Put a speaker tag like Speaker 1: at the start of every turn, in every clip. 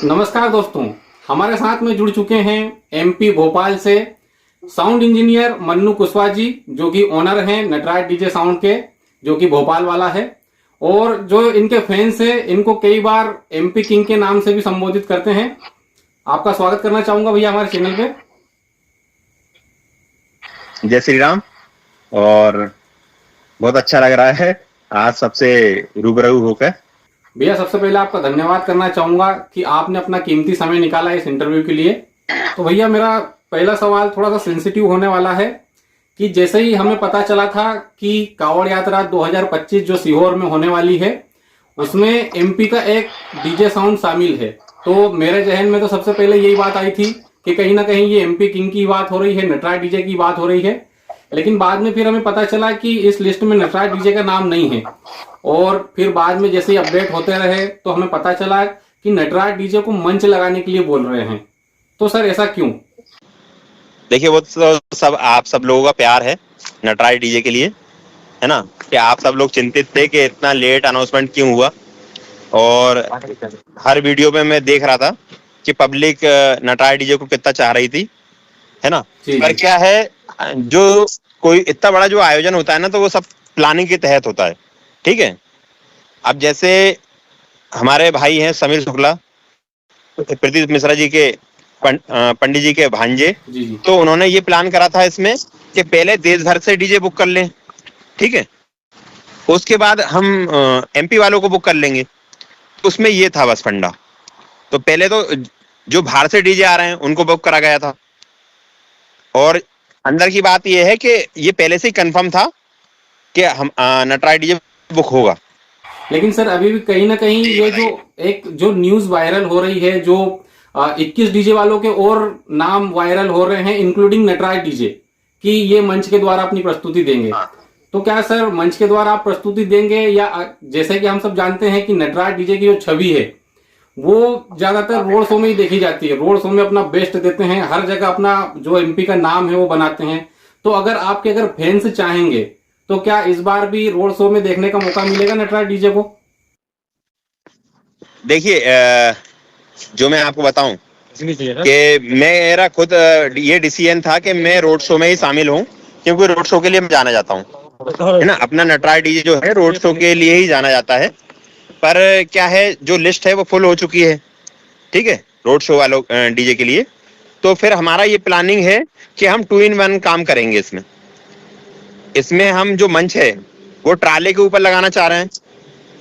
Speaker 1: नमस्कार दोस्तों, हमारे साथ में जुड़ चुके हैं एमपी भोपाल से साउंड इंजीनियर मन्नू कुशवाहा जी, जो कि ओनर हैं नटराज डीजे साउंड के, जो कि भोपाल वाला है। और जो इनके फैंस हैं, इनको कई बार एमपी किंग के नाम से भी संबोधित करते हैं। आपका स्वागत करना चाहूंगा भैया हमारे चैनल पे।
Speaker 2: जय श्री राम। और बहुत अच्छा लग रहा है आज सबसे रूबरू होकर।
Speaker 1: भैया सबसे पहले आपका धन्यवाद करना चाहूंगा कि आपने अपना कीमती समय निकाला इस इंटरव्यू के लिए। तो भैया मेरा पहला सवाल थोड़ा सा सेंसिटिव होने वाला है कि जैसे ही हमें पता चला था कि कावड़ यात्रा 2025 जो सीहोर में होने वाली है, उसमें एमपी का एक डीजे साउंड शामिल है, तो मेरे जहन में तो सबसे पहले यही बात आई थी कि कहीं ना कहीं ये एमपी किंग की बात हो रही है, नटराज डीजे की बात हो रही है। लेकिन बाद में फिर हमें पता चला कि इस लिस्ट में नटराज डीजे का नाम नहीं है। और फिर बाद में जैसे ही अपडेट होते रहे तो हमें पता चला कि नटराज डीजे को मंच लगाने के लिए बोल रहे हैं। तो सर ऐसा क्यों?
Speaker 2: देखिए, वो तो सब आप सब लोगों का प्यार है नटराज डीजे के लिए, है ना। कि आप सब लोग चिंतित थे कि इतना लेट अनाउंसमेंट क्यों हुआ। और हर वीडियो में मैं देख रहा था कि पब्लिक नटराज डीजे को कितना चाह रही थी, है ना। पर क्या है, जो कोई इतना बड़ा जो आयोजन होता है ना, तो वो सब प्लानिंग के तहत होता है, ठीक है। अब जैसे हमारे भाई हैं समीर शुक्ला, प्रदीप मिश्रा जी के पंडित जी के भांजे, तो उन्होंने ये प्लान करा था इसमें कि पहले देश भर से डीजे बुक कर लें, ठीक है, उसके बाद हम एमपी वालों को बुक कर लेंगे। उसमें ये था बस फंडा। तो पहले तो जो बाहर से डीजे आ रहे हैं उनको बुक करा गया था। और अंदर की बात यह है कि ये पहले से ही कंफर्म था कि हम नटराज डीजे बुक होगा।
Speaker 1: लेकिन सर अभी भी कहीं ना कहीं ये जो न्यूज वायरल हो रही है, जो 21 डीजे वालों के और नाम वायरल हो रहे हैं इंक्लूडिंग नटराज डीजे, कि ये मंच के द्वारा अपनी प्रस्तुति देंगे। तो क्या सर मंच के द्वारा आप प्रस्तुति देंगे, या जैसे कि हम सब जानते हैं कि नटराज डीजे की जो छवि है वो ज्यादातर रोड शो में ही देखी जाती है, रोड शो में अपना बेस्ट देते हैं, हर जगह अपना जो एमपी का नाम है वो बनाते हैं। तो अगर फैंस चाहेंगे तो क्या इस बार भी रोड शो में देखने का मौका मिलेगा नटराज डीजे को?
Speaker 2: देखिए, जो मैं आपको बताऊं कि मेरा खुद ये डिसीजन था कि मैं रोड शो में ही शामिल हूं, क्योंकि रोड शो के लिए मैं जाना जाता हूं, है ना। अपना नटराज डीजे जो है रोड शो के लिए ही जाना जाता है। पर क्या है, जो लिस्ट है वो फुल हो चुकी है, ठीक है, रोड शो वालों डीजे के लिए। तो फिर हमारा ये प्लानिंग है कि हम 2 in 1 काम करेंगे इसमें हम जो मंच है वो ट्राले के ऊपर लगाना चाह रहे हैं,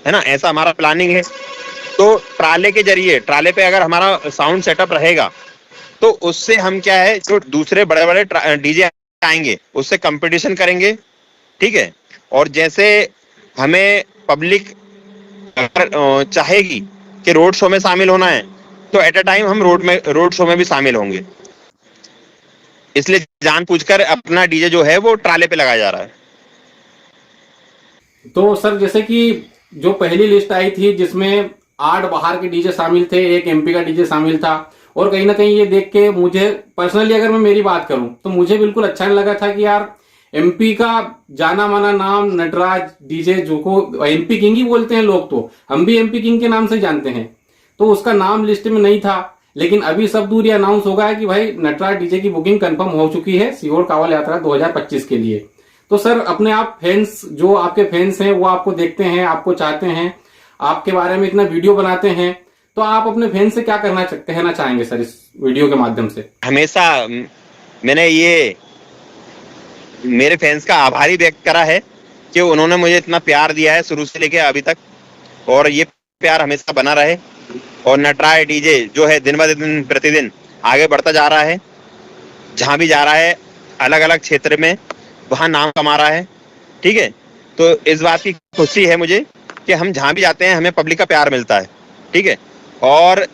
Speaker 2: है ना। ऐसा हमारा प्लानिंग है। तो ट्राले के जरिए, ट्राले पे अगर हमारा साउंड सेटअप रहेगा तो उससे हम क्या है, जो दूसरे बड़े बड़े डीजे आएंगे उससे कंपटीशन करेंगे, ठीक है। और जैसे हमें पब्लिक अगर चाहेगी कि रोड शो में शामिल होना है, तो एट अ टाइम हम रोड शो में भी शामिल होंगे। इसलिए जानबूझकर अपना डीजे जो है वो ट्राले पे लगाया जा रहा है।
Speaker 1: तो सर जैसे कि जो पहली लिस्ट आई थी जिसमें 8 बाहर के डीजे शामिल थे, एक एमपी का डीजे शामिल था, और कहीं ना कहीं ये देख के मुझे पर्सनली, अगर मैं मेरी बात करूं तो मुझे बिल्कुल अच्छा नहीं लगा था कि यार एमपी का जाना माना नाम नटराज डीजे, जो को एमपी किंग ही बोलते हैं लोग, तो हम भी एमपी किंग के नाम से जानते हैं, तो उसका नाम लिस्ट में नहीं था। लेकिन अभी सब दूर ये अनाउंस हो गया है कि भाई नटराज डीजे की बुकिंग कंफर्म हो चुकी है सीहोर कावड़ यात्रा 2025 के लिए। तो सर अपने आप फैंस, जो आपके फैंस हैं वो आपको देखते हैं, आपको चाहते हैं, आपके बारे में इतना वीडियो बनाते हैं, तो आप अपने फैंस से क्या कहना चाहेंगे सर इस वीडियो के माध्यम से?
Speaker 2: हमेशा मैंने ये मेरे फैंस का आभारी व्यक्त करा है कि उन्होंने मुझे इतना प्यार दिया है शुरू से लेके अभी तक, और ये प्यार हमेशा बना रहे। और नटराज डीजे जो है दिन ब दिन प्रतिदिन आगे बढ़ता जा रहा है, जहां भी जा रहा है अलग अलग क्षेत्र में वहां नाम कमा रहा है, ठीक है। तो इस बात की खुशी है मुझे कि हम जहां भी जाते हैं हमें पब्लिक का प्यार मिलता है, ठीक है। और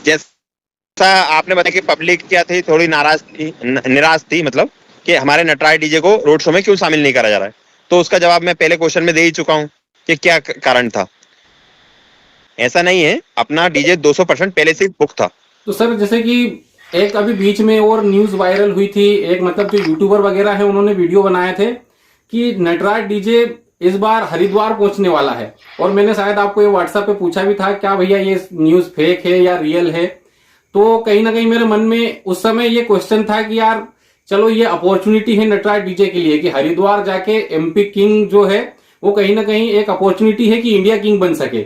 Speaker 2: जैसा आपने बताया कि पब्लिक क्या थी, थोड़ी निराश थी, मतलब कि हमारे नटराज डीजे को रोड शो में क्यों शामिल नहीं करा जा रहा है। तो उसका जवाब मैं पहले क्वेश्चन में दे ही चुका हूं कि क्या कारण था। ऐसा नहीं है, अपना डीजे 200% पहले से बुक था।
Speaker 1: तो सर जैसे कि एक अभी बीच में और न्यूज वायरल हुई थी, एक मतलब जो यूट्यूबर वगैरह है उन्होंने वीडियो बनाए थे कि नटराज डीजे इस बार हरिद्वार पहुंचने वाला है। और मैंने शायद आपको ये व्हाट्सएप पे पूछा भी था क्या भैया ये न्यूज फेक है या रियल है, तो कहीं ना कहीं मेरे मन में उस समय ये क्वेश्चन था कि यार चलो ये अपॉर्चुनिटी है नटराज डीजे के लिए कि हरिद्वार जाके एमपी किंग जो है वो कहीं ना कहीं एक अपॉर्चुनिटी है कि इंडिया किंग बन सके।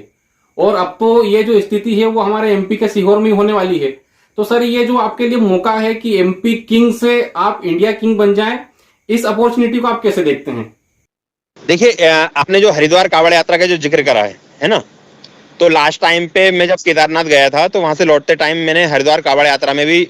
Speaker 1: और अब तो ये जो स्थिति है वो हमारे एमपी के सीहोर में होने वाली है। तो सर ये जो आपके लिए मौका है कि एमपी किंग से आप इंडिया किंग बन जाएं, इस अपॉर्चुनिटी को आप कैसे देखते हैं?
Speaker 2: देखिए, आपने जो हरिद्वार कांवड़ यात्रा का जो जिक्र करा है ना, तो लास्ट टाइम पे मैं जब केदारनाथ गया था तो वहां से लौटते टाइम मैंने हरिद्वार कांवड़ यात्रा में भी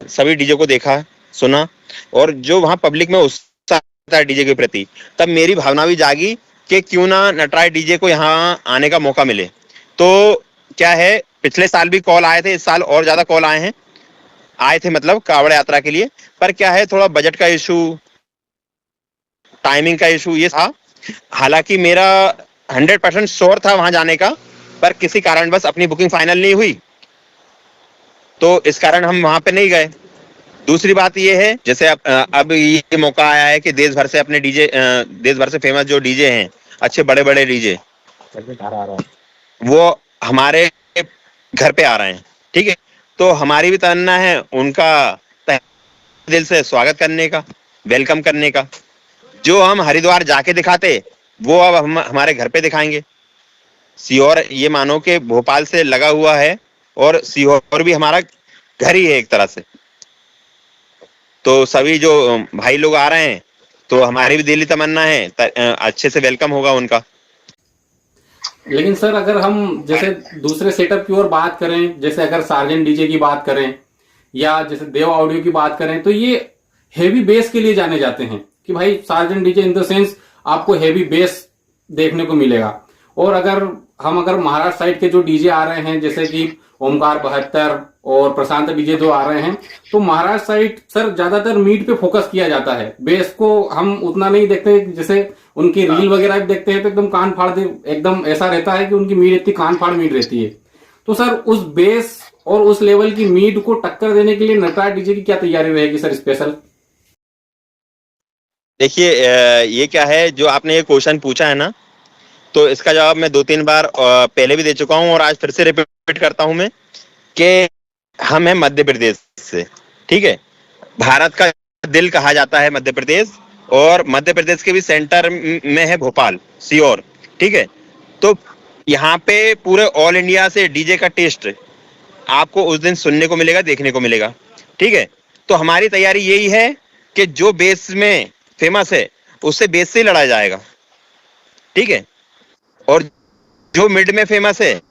Speaker 2: सभी डीजे को देखा, सुना, और जो वहां पब्लिक में उत्साह था डीजे के प्रति, तब मेरी भावना भी जागी कि क्यों ना नटराज डीजे को यहाँ आने का मौका मिले। तो क्या है, पिछले साल भी कॉल आए थे, इस साल और ज्यादा कॉल आए थे मतलब कांवड़ यात्रा के लिए। पर क्या है, थोड़ा बजट का इशू, टाइमिंग का इशू ये था। हालांकि मेरा 100% श्योर था वहां जाने का, पर किसी कारण बस अपनी बुकिंग फाइनल नहीं हुई, तो इस कारण हम वहां पे नहीं गए। दूसरी बात ये है, जैसे अब ये मौका आया है कि देश भर से अपने डीजे, देश भर से फेमस जो डीजे हैं, अच्छे बड़े बड़े डीजे, वो हमारे घर पे आ रहे हैं। ठीक है, तो हमारी भी तमन्ना है उनका तहे दिल से स्वागत करने का, वेलकम करने का। जो हम हरिद्वार जाके दिखाते वो अब हम हमारे घर पे दिखाएंगे। सीहोर ये मानो कि भोपाल से लगा हुआ है और सीहोर भी हमारा घर ही है एक तरह से। तो सभी जो भाई लोग आ रहे हैं, तो हमारी भी दिली तमन्ना है अच्छे से वेलकम होगा उनका।
Speaker 1: लेकिन सर अगर हम जैसे दूसरे सेटअप की ओर बात करें, जैसे अगर सार्जन डीजे की बात करें या जैसे देव ऑडियो की बात करें, तो ये हेवी बेस के लिए जाने जाते हैं कि भाई surgeon DJ in the sense आपको हेवी बेस देखने को मिलेगा। और अगर महाराष्ट्र साइड के जो डीजे आ रहे हैं जैसे कि ओमकार 72 और प्रशांत डीजे जो आ रहे हैं, तो महाराष्ट्र साइड सर ज्यादातर मीट पे फोकस किया जाता है, बेस को हम उतना नहीं देखते। जैसे उनकी रील वगैरह भी देखते हैं तो एकदम कान फाड़ दे, एकदम ऐसा रहता है कि उनकी मीट इतनी कान फाड़ मीट रहती है। तो सर उस बेस और उस लेवल की मीट को टक्कर देने के लिए नटराज डीजे की क्या तैयारी रहेगी सर स्पेशल?
Speaker 2: देखिए, ये क्या है जो आपने ये क्वेश्चन पूछा है ना, तो इसका जवाब मैं 2-3 बार पहले भी दे चुका हूं और आज फिर से रिपीट करता हूं मैं कि हम हैं मध्य प्रदेश से। ठीक है, भारत का दिल कहा जाता है मध्य प्रदेश, और मध्य प्रदेश के भी सेंटर में है भोपाल, सीहोर। ठीक है, तो यहाँ पे पूरे ऑल इंडिया से डीजे का टेस्ट आपको उस दिन सुनने को मिलेगा, देखने को मिलेगा। ठीक है, तो हमारी तैयारी यही है कि जो बेस में फेमस है उससे बेस से ही लड़ा जाएगा। ठीक है, और जो मिड में फेमस है,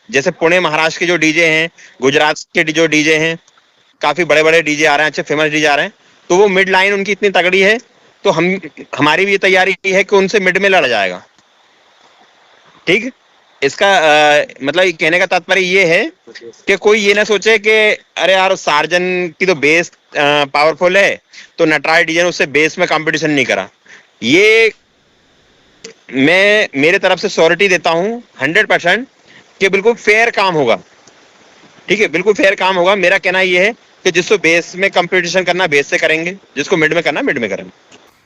Speaker 2: जैसे पुणे महाराष्ट्र के जो डीजे हैं, गुजरात के जो डीजे हैं, काफी बड़े बड़े डीजे आ रहे हैं, अच्छे फेमस डीजे आ रहे हैं, तो वो मिड लाइन उनकी इतनी तगड़ी है, तो हमारी भी ये तैयारी है कि उनसे मिड में लड़ा जाएगा। ठीक, इसका मतलब कहने का तात्पर्य ये है कि कोई ये ना सोचे कि अरे यार सार्जन की तो बेस पावरफुल है तो नटराज डीजे ने उससे बेस में कंपटीशन नहीं करा। ये मैं मेरे तरफ से श्योरिटी देता हूँ 100% कि बिल्कुल फेयर काम होगा। ठीक है, बिल्कुल फेयर काम होगा। मेरा कहना ये है कि जिसको बेस में कंपटीशन करना बेस से करेंगे, जिसको मिड में करना मिड में करेंगे।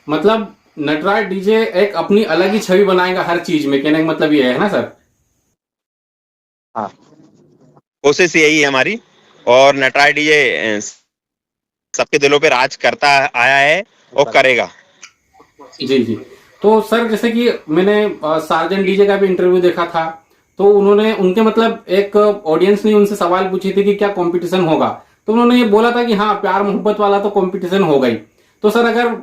Speaker 1: मतलब नटराज डीजे एक अपनी अलग ही छवि बनाएगा हर चीज में, कहने का मतलब ये है ना सर?
Speaker 2: हाँ, कोशिश यही है हमारी, और नटराज डीजे सबके दिलों पे राज करता आया है और करेगा।
Speaker 1: जी जी। तो सर जैसे कि मैंने सार्जन डीजे का भी इंटरव्यू देखा था, तो उन्होंने उनके मतलब एक ऑडियंस ने उनसे सवाल पूछे थे कि क्या कंपटीशन होगा, तो उन्होंने ये बोला था कि हाँ प्यार मोहब्बत वाला तो कंपटीशन होगा ही। तो सर अगर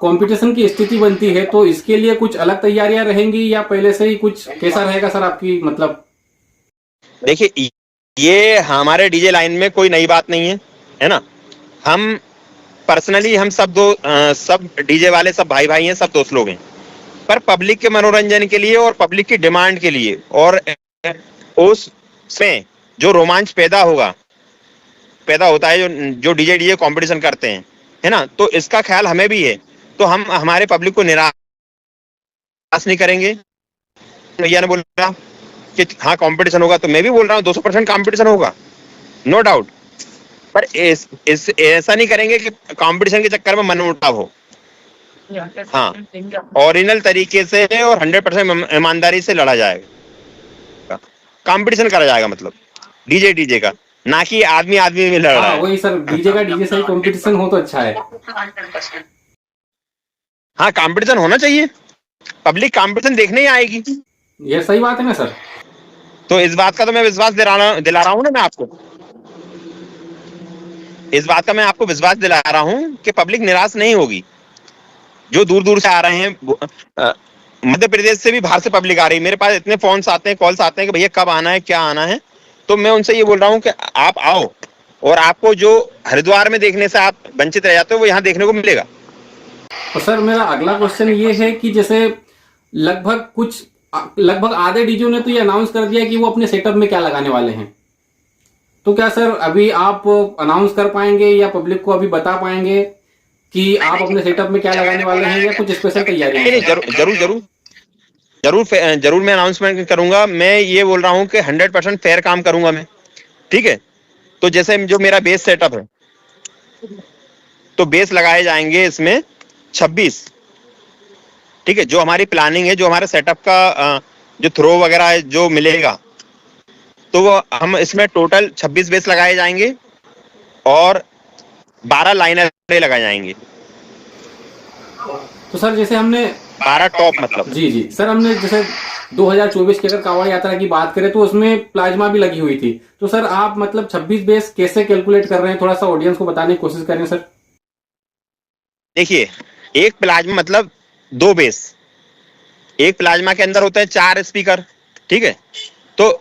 Speaker 1: कंपटीशन की स्थिति बनती है तो इसके लिए कुछ अलग तैयारियां रहेंगी या पहले से ही कुछ कैसा रहेगा सर आपकी मतलब?
Speaker 2: देखिए, ये हमारे डीजे लाइन में कोई नई बात नहीं है ना। हम पर्सनली हम सब डीजे वाले सब भाई भाई हैं, सब दोस्त लोग हैं। पर पब्लिक के मनोरंजन के लिए और पब्लिक की डिमांड के लिए और उसमें जो रोमांच पैदा होता है, जो डीजे कंपटीशन करते हैं, है ना, तो इसका ख्याल हमें भी है। तो हम हमारे पब्लिक को निराश नहीं करेंगे। भैया ने बोला कि हाँ कंपटीशन होगा, तो मैं भी बोल रहा हूँ 200% कंपटीशन होगा, नो डाउट। पर ऐसा नहीं करेंगे कि कंपटीशन के चक्कर में मनमुटाव हो। हाँ, ओरिजिनल तरीके से और 100% ईमानदारी से लड़ा जाएगा, कंपटीशन करा जाएगा, मतलब डीजे डीजे का, ना कि आदमी आदमी में लड़ रहा
Speaker 1: हाँ
Speaker 2: है।
Speaker 1: वही सर, डीजे का डीजे सही कंपटीशन हो तो अच्छा है।
Speaker 2: हाँ, कंपटीशन होना चाहिए, पब्लिक कंपटीशन देखने ही आएगी।
Speaker 1: ये सही बात है ना सर।
Speaker 2: तो इस बात का तो मैं विश्वास दिला रहा हूँ ना मैं आपको, इस बात का मैं आपको विश्वास दिला रहा हूँ कि पब्लिक निराश नहीं होगी। जो दूर दूर से आ रहे हैं, मध्य प्रदेश से भी बाहर से पब्लिक आ रही है, मेरे पास इतने फोन्स आते हैं, कॉल्स आते हैं कि भैया कब आना है, क्या आना है। तो मैं उनसे ये बोल रहा हूँ कि आप आओ, और आपको जो हरिद्वार में देखने से आप वंचित रह जाते हो वो यहाँ देखने को मिलेगा।
Speaker 1: तो सर मेरा अगला क्वेश्चन ये है कि जैसे लगभग आधे डीजे ने तो ये अनाउंस कर दिया कि वो अपने सेटअप में क्या लगाने वाले हैं। तो क्या सर अभी आप अनाउंस कर पाएंगे या पब्लिक को अभी बता पाएंगे कि आप अपने सेटअप में क्या लगाने वाले हैं, या कुछ स्पेशल तैयारी है?
Speaker 2: नहीं, जरूर जरूर जरूर जरूर जरूर मैं अनाउंसमेंट करूंगा। मैं ये बोल रहा हूँ कि 100% फेयर काम करूंगा मैं, ठीक है। तो जैसे जो मेरा बेस सेटअप है, तो बेस लगाए जाएंगे इसमें 26, ठीक है। जो हमारी प्लानिंग है, जो हमारे सेटअप का जो थ्रो वगैरह है जो मिलेगा, तो वो हम इसमें टोटल 26 बेस लगाए जाएंगे और 12 लाइनर लगाए जाएंगे।
Speaker 1: तो सर जैसे हमने
Speaker 2: 12 टॉप मतलब।
Speaker 1: जी जी सर, हमने जैसे 2024 की अगर कांवड़ यात्रा की बात करें तो उसमें प्लाज्मा भी लगी हुई थी। तो सर आप मतलब 26 बेस कैसे कैलकुलेट कर रहे हैं, थोड़ा सा ऑडियंस को बताने की कोशिश करें सर।
Speaker 2: देखिए, एक प्लाज्मा मतलब 2 बेस, एक प्लाज्मा के अंदर होते हैं 4 स्पीकर, ठीक है। तो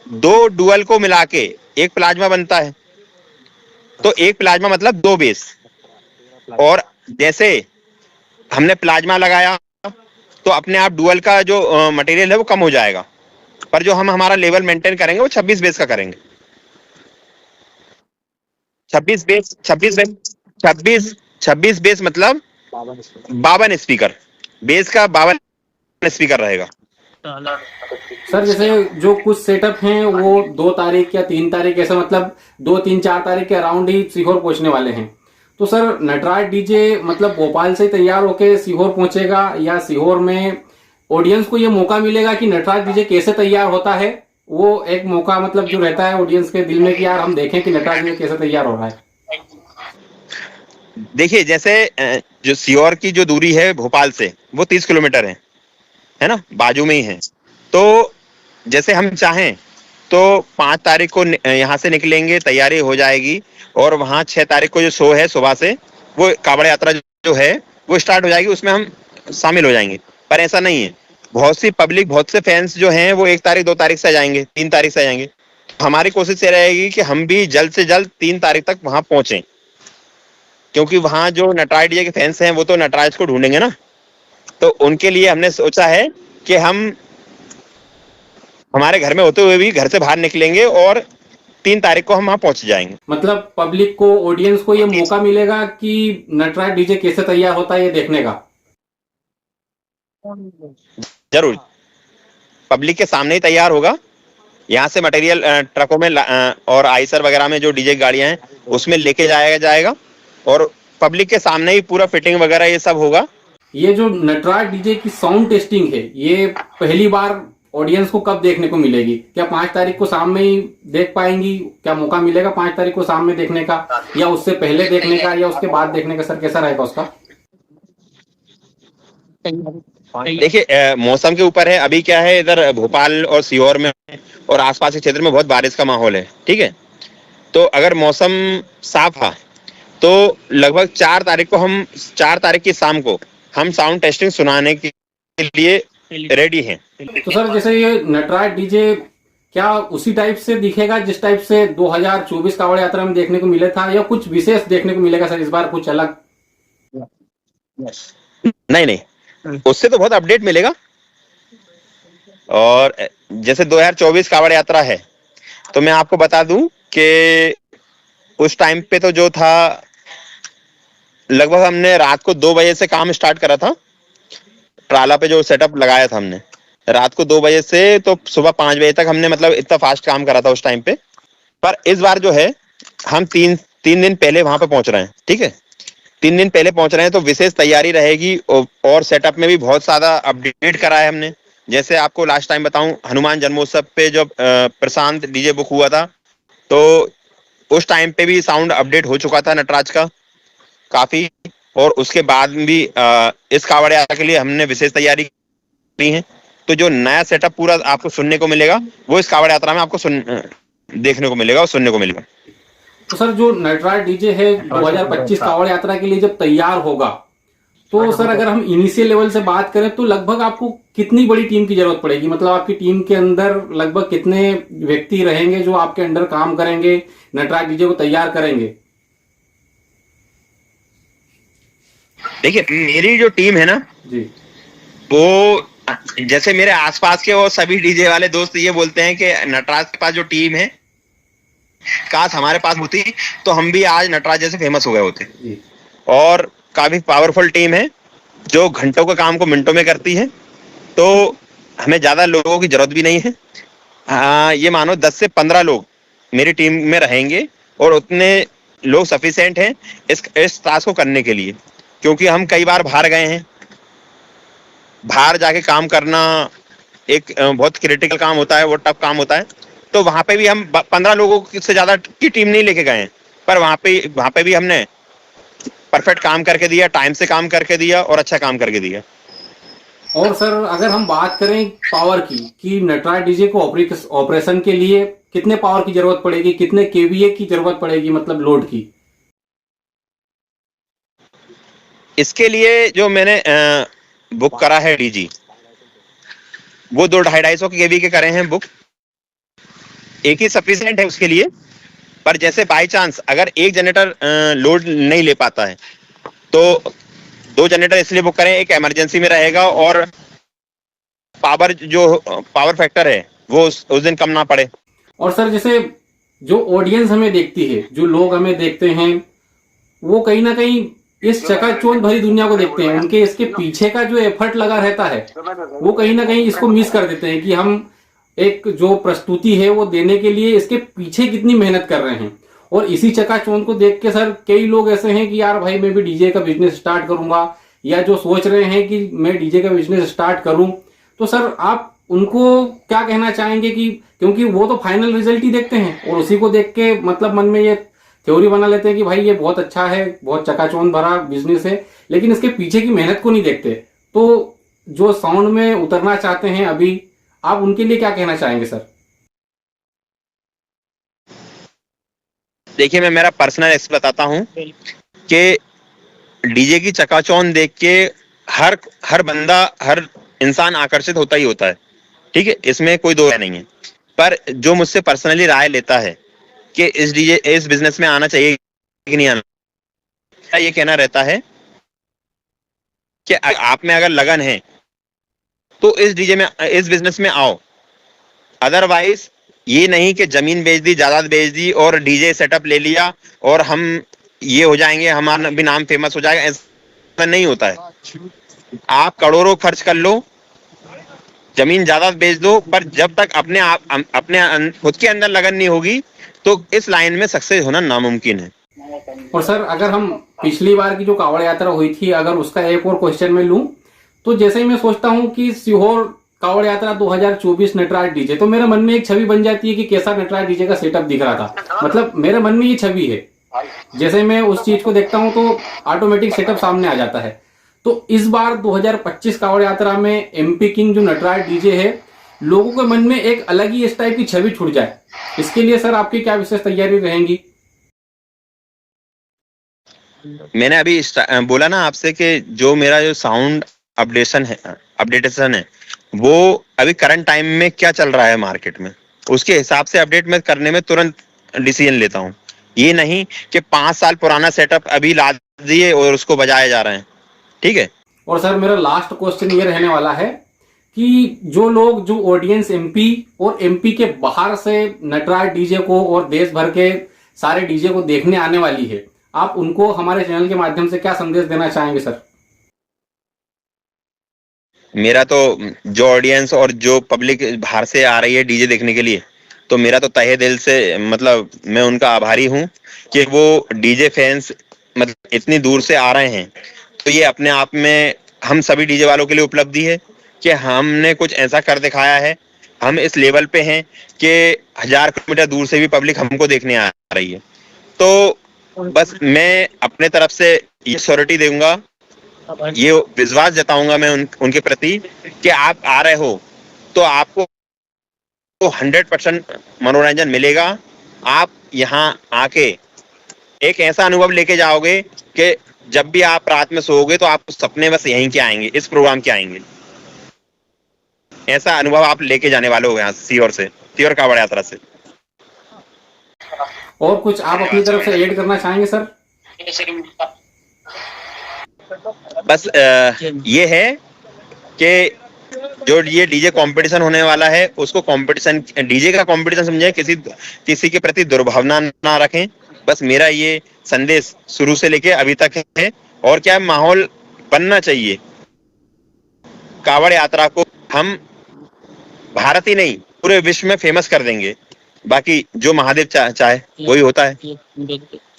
Speaker 2: 2 डुअल को मिला के एक प्लाज्मा बनता है, तो एक प्लाज्मा मतलब 2 बेस। और जैसे हमने प्लाज्मा लगाया तो अपने आप डुअल का जो मटेरियल है वो कम हो जाएगा, पर जो हम हमारा लेवल मेंटेन करेंगे वो 26 बेस का करेंगे। 26 बेस, 26 बेस मतलब 52 स्पीकर, बेस का 52 स्पीकर रहेगा।
Speaker 1: सर जैसे जो कुछ सेटअप हैं वो 2 तारीख या 3 तारीख ऐसा मतलब 2, 3, 4 तारीख के अराउंड ही सीहोर पहुंचने वाले हैं। तो सर नटराज डीजे मतलब भोपाल से तैयार होके सीहोर पहुंचेगा, या सीहोर में ऑडियंस को ये मौका मिलेगा कि नटराज डीजे कैसे तैयार होता है? वो एक मौका मतलब जो रहता है ऑडियंस के दिल में कि यार हम देखें कि नटराज डीजे कैसे तैयार हो रहा है।
Speaker 2: देखिए, जैसे जो सीहोर की जो दूरी है भोपाल से वो 30 किलोमीटर है ना, बाजू में ही है। तो जैसे हम चाहें तो 5 तारीख को यहाँ से निकलेंगे, तैयारी हो जाएगी, और वहाँ 6 तारीख को जो शो है सुबह से, वो कांवड़ यात्रा जो है वो स्टार्ट हो जाएगी, उसमें हम शामिल हो जाएंगे। पर ऐसा नहीं है, बहुत सी पब्लिक, बहुत से फैंस जो हैं वो 1 तारीख 2 तारीख से आ जाएंगे, 3 तारीख से आ जाएंगे। हमारी कोशिश ये रहेगी कि हम भी जल्द से जल्द 3 तारीख तक वहां पहुंचे, क्योंकि वहां जो नटराज डीजे के फैंस हैं वो तो नटराज को ढूंढेंगे ना। तो उनके लिए हमने सोचा है कि हम हमारे घर में होते हुए भी घर से बाहर निकलेंगे और 3 तारीख को हम वहां पहुंच जाएंगे।
Speaker 1: मतलब पब्लिक को, ऑडियंस को ये मौका मिलेगा कि नटराज डीजे कैसे तैयार होता है ये देखने का।
Speaker 2: जरूर, पब्लिक के सामने ही तैयार होगा। यहाँ से मटेरियल ट्रकों में और आइसर वगैरह में जो डीजे गाड़ियां हैं उसमें लेके जाया जाएगा, और पब्लिक के सामने ही पूरा फिटिंग वगैरह ये सब होगा।
Speaker 1: ये जो नटराज डीजे की साउंड टेस्टिंग है, ये पहली बार ऑडियंस को कब देखने को मिलेगी? क्या 5 तारीख को शाम में ही देख पाएंगी? क्या मौका मिलेगा 5 तारीख को शाम में देखने का, या उससे पहले देखने का, या उसके बाद देखने का? सर कैसा रहेगा उसका?
Speaker 2: देखिए, मौसम के ऊपर है। अभी क्या है, इधर भोपाल और सीहोर में और आसपास के क्षेत्र में बहुत बारिश का माहौल है, ठीक है। तो अगर मौसम साफ है तो लगभग 4 तारीख को हम 4 तारीख की शाम को हम साउंड टेस्टिंग सुनाने के लिए रेडी हैं।
Speaker 1: तो सर जैसे ये नटराज डीजे क्या उसी टाइप से दिखेगा जिस टाइप से 2024 कांवड़ यात्रा में देखने को मिला था, या कुछ विशेष देखने को मिलेगा सर इस बार, कुछ अलग?
Speaker 2: नहीं नहीं, उससे तो बहुत अपडेट मिलेगा। और जैसे 2024 कांवड़ यात्रा है, तो मैं आपको बता दूं कि उस टाइम पे तो जो था, लगभग हमने रात को 2 बजे से काम स्टार्ट करा था। ट्राला पे जो सेटअप लगाया था हमने रात को 2 बजे से तो सुबह 5 बजे तक हमने मतलब इतना फास्ट काम करा था उस टाइम पे। पर इस बार जो है हम 3 दिन पहले वहां पे पहुंच रहे हैं, ठीक है। 3 दिन पहले पहुंच रहे हैं, तो विशेष तैयारी रहेगी, और सेटअप में भी बहुत ज्यादा अपडेट करा है हमने। जैसे आपको लास्ट टाइम बताऊं, हनुमान जन्मोत्सव पे जो प्रशांत डीजे बुक हुआ था, तो उस टाइम पे भी साउंड अपडेट हो चुका था नटराज का काफी, और उसके बाद भी इस कावड़ यात्रा के लिए हमने विशेष तैयारी की है। तो जो नया सेटअप पूरा आपको सुनने को मिलेगा वो इस कावड़ यात्रा में आपको देखने को मिलेगा और सुनने को मिलेगा।
Speaker 1: तो सर जो नटराज डीजे है 2025 कावड़ यात्रा के लिए जब तैयार होगा, तो सर अगर हम इनिशियल लेवल से बात करें तो लगभग आपको कितनी बड़ी टीम की जरूरत पड़ेगी? मतलब आपकी टीम के अंदर लगभग कितने व्यक्ति रहेंगे जो आपके अंडर काम करेंगे, नटराज डीजे को तैयार करेंगे?
Speaker 2: देखिए मेरी जो टीम है ना
Speaker 1: जी,
Speaker 2: वो जैसे मेरे आसपास के वो सभी डीजे वाले दोस्त ये बोलते हैं कि नटराज के पास जो टीम है काश हमारे पास होती तो हम भी आज नटराज जैसे फेमस हो गए होते।
Speaker 1: जी।
Speaker 2: और काफी पावरफुल टीम है जो घंटों के काम को मिनटों में करती है, तो हमें ज्यादा लोगों की जरूरत भी नहीं है। ये मानो 10 से 15 लोग मेरी टीम में रहेंगे और उतने लोग सफिशिएंट हैं इस टास्क को करने के लिए, क्योंकि हम कई बार बाहर गए हैं। बाहर जाके काम करना एक बहुत क्रिटिकल काम होता है, वो टफ काम होता है। तो वहां पे भी हम 15 लोगों से ज्यादा की टीम नहीं लेके गए हैं, पर वहां पे भी हमने परफेक्ट काम करके दिया, टाइम से काम करके दिया और अच्छा काम करके दिया।
Speaker 1: और सर अगर हम बात करें पावर की कि नटराज डीजे को ऑपरेशन के लिए कितने पावर की जरूरत पड़ेगी, कितने केवीए की जरूरत पड़ेगी, मतलब लोड की?
Speaker 2: इसके लिए जो मैंने बुक करा है डीजी, वो 2-250 केवी के करे हैं बुक। एक ही सफिशिएंट है उसके लिए, पर जैसे बाय चांस अगर एक जनरेटर लोड नहीं ले पाता है तो 2 जनरेटर इसलिए बुक करें, एक इमरजेंसी में रहेगा और पावर फैक्टर है वो उस दिन कम ना पड़े।
Speaker 1: और सर जैसे जो ऑडियंस हमें देखती है, जो लोग हमें देखते हैं, वो कहीं ना कहीं इस चकाचौंध भरी दुनिया को देखते हैं, उनके इसके पीछे का जो एफर्ट लगा रहता है वो कहीं ना कहीं इसको मिस कर देते हैं कि हम एक जो प्रस्तुति है वो देने के लिए इसके पीछे कितनी मेहनत कर रहे हैं। और इसी चकाचौंध को देख के सर कई लोग ऐसे हैं कि यार भाई मैं भी डीजे का बिजनेस स्टार्ट करूंगा, या जो सोच रहे हैं कि मैं डीजे का बिजनेस स्टार्ट करूं। तो सर आप उनको क्या कहना चाहेंगे कि क्योंकि वो तो फाइनल रिजल्ट ही देखते हैं और उसी को देख के मतलब मन में ये थ्योरी बना लेते हैं कि भाई ये बहुत अच्छा है, बहुत चकाचौंध भरा बिजनेस है, लेकिन इसके पीछे की मेहनत को नहीं देखते। तो जो साउंड में उतरना चाहते हैं अभी, आप उनके लिए क्या कहना चाहेंगे सर?
Speaker 2: देखिए मैं मेरा पर्सनल एक्स बताता हूँ कि डीजे की चकाचौंध देख के हर बंदा, हर इंसान आकर्षित होता ही होता है, ठीक है, इसमें कोई दो राय नहीं है। पर जो मुझसे पर्सनली राय लेता है कि इस बिजनेस में आना चाहिए कि नहीं आना, ये कहना रहता है कि आप में अगर लगन है तो इस बिजनेस में आओ। अदरवाइज ये नहीं कि जमीन बेच दी, जायदाद बेच दी और डीजे सेटअप ले लिया और हम ये हो जाएंगे, हमारा भी नाम फेमस हो जाएगा, ऐसा नहीं होता है। आप करोड़ों खर्च कर लो, जमीन जायदाद बेच दो, पर जब तक अपने खुद के अंदर लगन नहीं होगी तो इस लाइन में सक्सेस होना नामुमकिन है।
Speaker 1: और सर अगर हम पिछली बार की जो कावड़ यात्रा हुई थी, अगर उसका एक और क्वेश्चन मैं लूं, तो जैसे ही मैं सोचता हूं कि सीहोर कावड़ यात्रा 2024 नटराज डीजे, तो मेरे मन में एक छवि बन जाती है कि कैसा नटराज डीजे का सेटअप दिख रहा था। मतलब मेरे मन में ये छवि है, जैसे मैं उस चीज को देखता हूं तो ऑटोमेटिक सेटअप सामने आ जाता है। तो इस बार 2025 कावड़ यात्रा में एमपी किंग जो नटराज डीजे है, लोगों के मन में एक अलग ही इस टाइप की छवि छूट जाए, इसके लिए सर आपकी क्या विशेष तैयारी रहेंगी?
Speaker 2: मैंने अभी बोला ना आपसे कि जो मेरा जो साउंड अपडेटेशन है वो अभी करंट टाइम में क्या चल रहा है मार्केट में, उसके हिसाब से अपडेट में करने में तुरंत डिसीजन लेता हूँ। ये नहीं कि 5 साल पुराना सेटअप अभी ला दिए और उसको बजाए जा रहे हैं, ठीक है।
Speaker 1: और सर मेरा लास्ट क्वेश्चन ये रहने वाला है कि जो ऑडियंस एमपी और एमपी के बाहर से नटराज डीजे को और देश भर के सारे डीजे को देखने आने वाली है, आप उनको हमारे चैनल के माध्यम से क्या संदेश देना चाहेंगे सर?
Speaker 2: मेरा तो जो ऑडियंस और जो पब्लिक बाहर से आ रही है डीजे देखने के लिए, तो मेरा तो तहे दिल से मतलब मैं उनका आभारी हूँ कि वो डीजे फैंस मतलब इतनी दूर से आ रहे हैं। तो ये अपने आप में हम सभी डीजे वालों के लिए उपलब्धि है कि हमने कुछ ऐसा कर दिखाया है हम इस लेवल पे हैं कि 1000 किलोमीटर दूर से भी पब्लिक हमको देखने आ रही है। तो बस मैं अपने तरफ से ये श्योरिटी दूंगा, ये विश्वास जताऊंगा मैं उनके प्रति कि आप आ रहे हो तो आपको 100% मनोरंजन मिलेगा। आप यहाँ आके एक ऐसा अनुभव लेके जाओगे कि जब भी आप रात में सोओगे तो आप सपने बस यहीं के आएंगे, इस प्रोग्राम के आएंगे। ऐसा अनुभव आप लेके जाने वाले हो यहाँ सीहोर से, सीहोर कावड़ यात्रा से।
Speaker 1: और कुछ आप अपनी तरफ से ऐड करना चाहेंगे सर?
Speaker 2: बस ये है कि जो ये डीजे कंपटीशन होने वाला है उसको कंपटीशन, डीजे का कंपटीशन समझे, किसी के प्रति दुर्भावना ना रखें। बस मेरा ये संदेश शुरू से लेके अभी तक है। और क्या माहौल बनना चाहिए, कावड़ यात्रा को हम भारत ही नहीं पूरे विश्व में फेमस कर देंगे। बाकी जो महादेव चाहे वही होता है।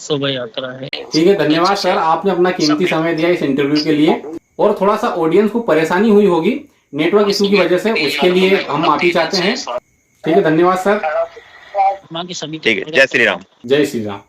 Speaker 3: शोभा यात्रा है।
Speaker 1: ठीक है, धन्यवाद सर, आपने अपना कीमती समय दिया इस इंटरव्यू के लिए। और थोड़ा सा ऑडियंस को परेशानी हुई होगी नेटवर्क इशू की वजह से, उसके लिए हम माफी चाहते हैं। ठीक है, धन्यवाद सर।
Speaker 2: ठीक है, जय श्री राम।
Speaker 1: जय श्री राम।